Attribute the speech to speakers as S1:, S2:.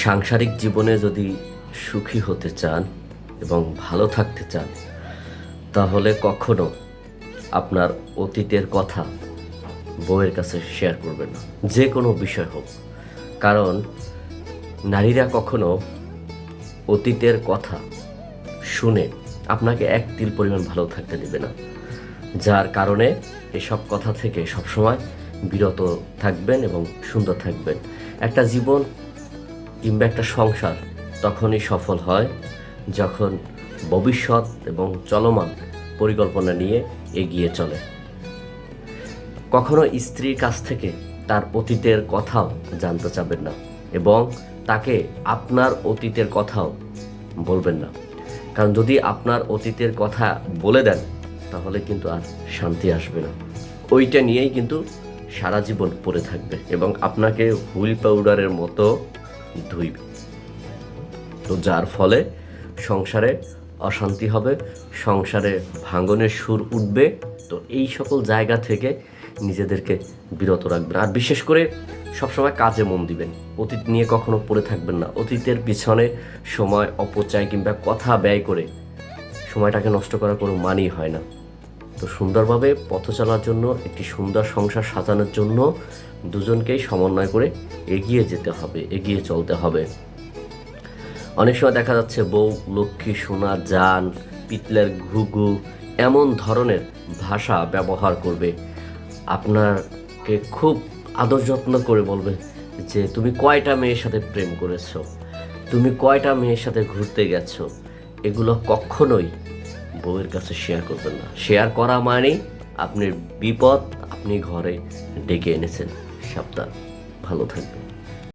S1: সাংসারিক জীবনে যদি সুখী হতে চান এবং ভালো থাকতে চান, তাহলে কখনো আপনার অতীতের কথা বউয়ের কাছে শেয়ার করবেন না, যে কোনো বিষয় হোক। কারণ নারীরা কখনো অতীতের কথা শুনে আপনাকে এক তিল পরিমাণ ভালো থাকতে দেবে না, যার কারণে এসব কথা থেকে সবসময় বিরত থাকবেন এবং সুন্দর থাকবেন। একটা জীবন কিংবা একটা সংসার তখনই সফল হয় যখন ভবিষ্যৎ এবং চলমান পরিকল্পনা নিয়ে এগিয়ে চলে। কখনো স্ত্রীর কাছ থেকে তার অতীতের কথাও জানতে চাবেন না এবং তাকে আপনার অতীতের কথাও বলবেন না। কারণ যদি আপনার অতীতের কথা বলে দেন, তাহলে কিন্তু আর শান্তি আসবে না। ওইটা নিয়েই কিন্তু সারা জীবন পড়ে থাকবে এবং আপনাকে হুইল পাউডারের মতো ধুইবে। তো যার ফলে সংসারে অশান্তি হবে, সংসারে ভাঙনের সুর উঠবে। তো এই সকল জায়গা থেকে নিজেদেরকে বিরত রাখবেন। আর বিশেষ করে সবসময় কাজে মন দিবেন, অতীত নিয়ে কখনো পড়ে থাকবেন না। অতীতের পিছনে সময় অপচয় কিংবা কথা ব্যয় করে সময়টাকে নষ্ট করার কোনো মানেই হয় না। তো সুন্দরভাবে পথ চলার জন্য, একটি সুন্দর সংসার সাজানোর জন্য দুজনকেই সমন্বয় করে এগিয়ে যেতে হবে, এগিয়ে চলতে হবে। অনেক সময় দেখা যাচ্ছে বউ লক্ষ্মী, সোনা, জান, পিতলের ঘুঘু এমন ধরনের ভাষা ব্যবহার করবে, আপনাকে খুব আদর যত্ন করে বলবে যে তুমি কয়টা মেয়ের সাথে প্রেম করেছো, তুমি কয়টা মেয়ের সাথে ঘুরতে গেছো। এগুলো কখনোই বউয়ের কাছে শেয়ার করবেন না। শেয়ার করা মানেই আপনি বিপদ আপনি ঘরে ডেকে এনেছেন। সাবধান, ভালো থাকবেন।